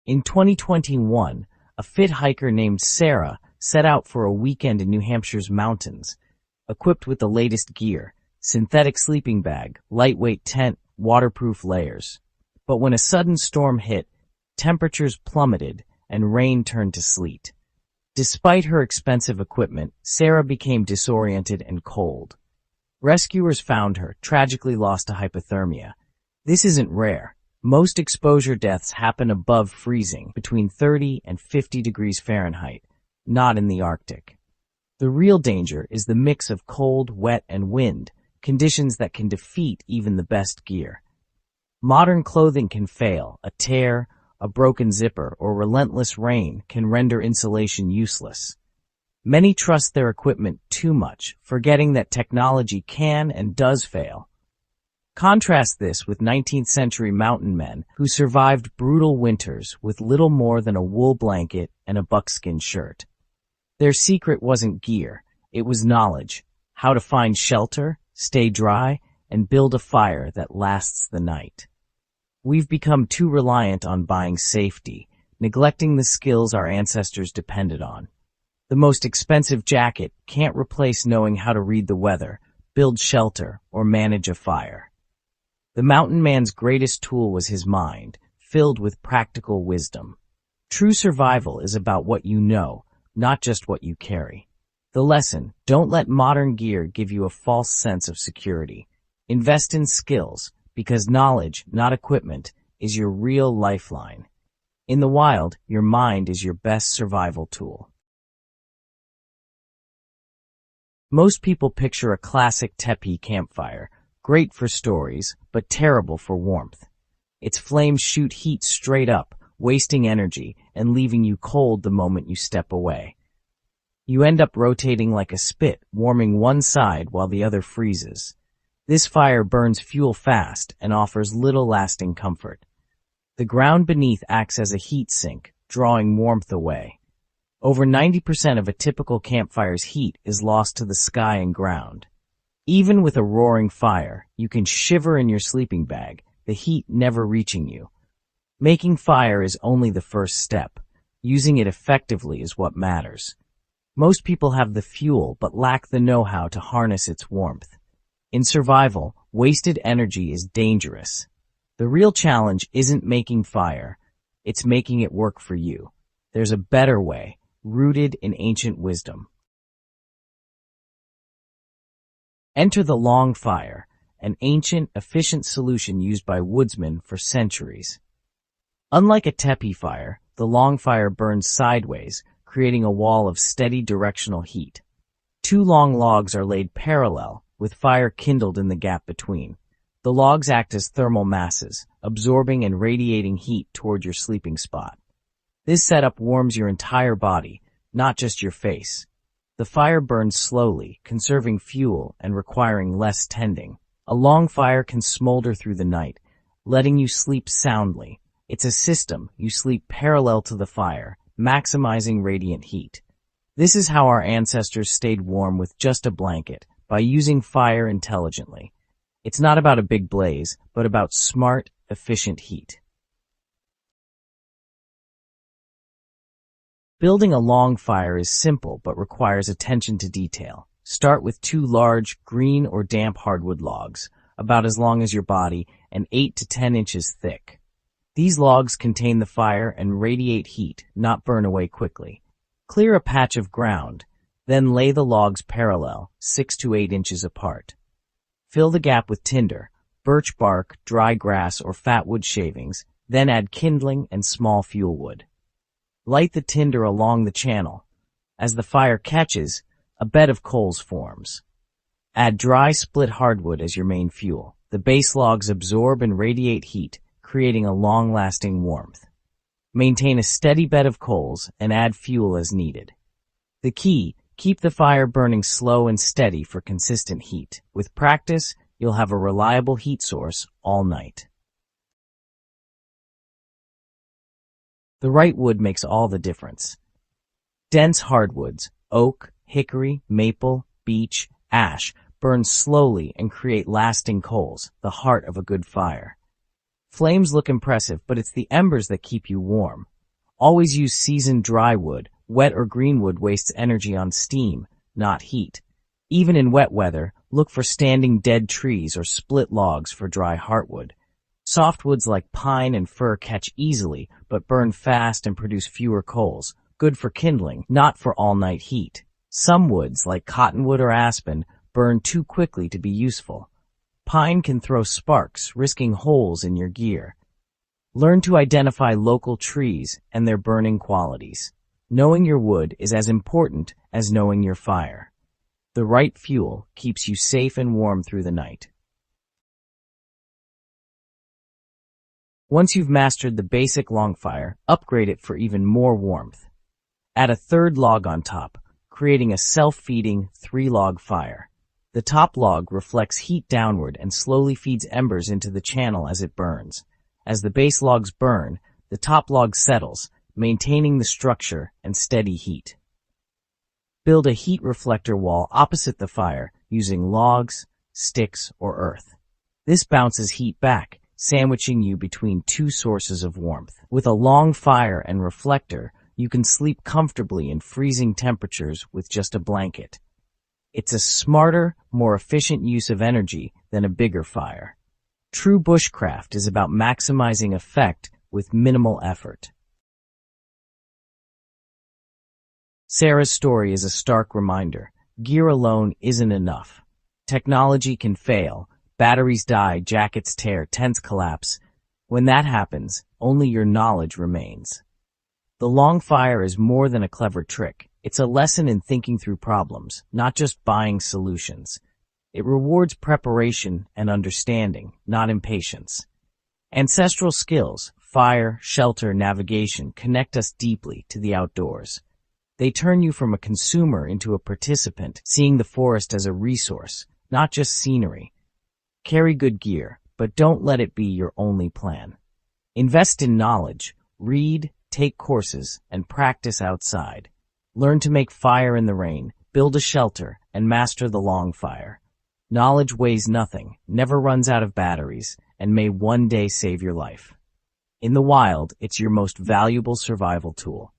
In 2021, a fit hiker named Sarah set out for a weekend in New Hampshire's mountains, equipped with the latest gear, synthetic sleeping bag, lightweight tent, waterproof layers. But when a sudden storm hit, temperatures plummeted and rain turned to sleet. Despite her expensive equipment, Sarah became disoriented and cold. Rescuers found her, tragically lost to hypothermia. This isn't rare. Most exposure deaths happen above freezing, between 30 and 50 degrees Fahrenheit, not in the Arctic. The real danger is the mix of cold, wet, and wind, conditions that can defeat even the best gear. Modern clothing can fail. A tear, a broken zipper, or relentless rain can render insulation useless. Many trust their equipment too much, forgetting that technology can and does fail. Contrast this with 19th century mountain men who survived brutal winters with little more than a wool blanket and a buckskin shirt. Their secret wasn't gear, it was knowledge, how to find shelter, stay dry, and build a fire that lasts the night. We've become too reliant on buying safety, neglecting the skills our ancestors depended on. The most expensive jacket can't replace knowing how to read the weather, build shelter, or manage a fire. The mountain man's greatest tool was his mind, filled with practical wisdom. True survival is about what you know, not just what you carry. The lesson: don't let modern gear give you a false sense of security. Invest in skills, because knowledge, not equipment, is your real lifeline. In the wild, your mind is your best survival tool. Most people picture a classic teepee campfire, great for stories, but terrible for warmth. Its flames shoot heat straight up, wasting energy and leaving you cold the moment you step away. You end up rotating like a spit, warming one side while the other freezes. This fire burns fuel fast and offers little lasting comfort. The ground beneath acts as a heat sink, drawing warmth away. Over 90% of a typical campfire's heat is lost to the sky and ground. Even with a roaring fire, you can shiver in your sleeping bag, the heat never reaching you. Making fire is only the first step. Using it effectively is what matters. Most people have the fuel but lack the know-how to harness its warmth. In survival, wasted energy is dangerous. The real challenge isn't making fire, it's making it work for you. There's a better way, rooted in ancient wisdom. Enter the long fire, an ancient, efficient solution used by woodsmen for centuries. Unlike a teepee fire, the long fire burns sideways, creating a wall of steady directional heat. Two long logs are laid parallel, with fire kindled in the gap between. The logs act as thermal masses, absorbing and radiating heat toward your sleeping spot. This setup warms your entire body, not just your face. The fire burns slowly, conserving fuel and requiring less tending. A long fire can smolder through the night, letting you sleep soundly. It's a system. You sleep parallel to the fire, maximizing radiant heat. This is how our ancestors stayed warm with just a blanket, by using fire intelligently. It's not about a big blaze, but about smart, efficient heat. Building a long fire is simple but requires attention to detail. Start with 2 large, green or damp hardwood logs, about as long as your body and 8 to 10 inches thick. These logs contain the fire and radiate heat, not burn away quickly. Clear a patch of ground, then lay the logs parallel, 6 to 8 inches apart. Fill the gap with tinder, birch bark, dry grass, or fat wood shavings, then add kindling and small fuel wood. Light the tinder along the channel. As the fire catches, a bed of coals forms. Add dry split hardwood as your main fuel. The base logs absorb and radiate heat, creating a long-lasting warmth. Maintain a steady bed of coals and add fuel as needed. The key: keep the fire burning slow and steady for consistent heat. With practice, you'll have a reliable heat source all night. The right wood makes all the difference. Dense hardwoods, oak, hickory, maple, beech, ash, burn slowly and create lasting coals, the heart of a good fire. Flames look impressive, but it's the embers that keep you warm. Always use seasoned dry wood. Wet or green wood wastes energy on steam, not heat. Even in wet weather, look for standing dead trees or split logs for dry heartwood. Softwoods like pine and fir catch easily, but burn fast and produce fewer coals. Good for kindling, not for all-night heat. Some woods, like cottonwood or aspen, burn too quickly to be useful. Pine can throw sparks, risking holes in your gear. Learn to identify local trees and their burning qualities. Knowing your wood is as important as knowing your fire. The right fuel keeps you safe and warm through the night. Once you've mastered the basic log fire, upgrade it for even more warmth. Add a third log on top, creating a self-feeding 3-log fire. The top log reflects heat downward and slowly feeds embers into the channel as it burns. As the base logs burn, the top log settles, maintaining the structure and steady heat. Build a heat reflector wall opposite the fire using logs, sticks, or earth. This bounces heat back, sandwiching you between two sources of warmth. With a long fire and reflector, you can sleep comfortably in freezing temperatures with just a blanket. It's a smarter, more efficient use of energy than a bigger fire. True bushcraft is about maximizing effect with minimal effort. Sarah's story is a stark reminder. Gear alone isn't enough. Technology can fail. Batteries die, jackets tear, tents collapse. When that happens, only your knowledge remains. The long fire is more than a clever trick. It's a lesson in thinking through problems, not just buying solutions. It rewards preparation and understanding, not impatience. Ancestral skills, fire, shelter, navigation, connect us deeply to the outdoors. They turn you from a consumer into a participant, seeing the forest as a resource, not just scenery. Carry good gear, but don't let it be your only plan. Invest in knowledge, read, take courses, and practice outside. Learn to make fire in the rain, build a shelter, and master the long fire. Knowledge weighs nothing, never runs out of batteries, and may one day save your life. In the wild, it's your most valuable survival tool.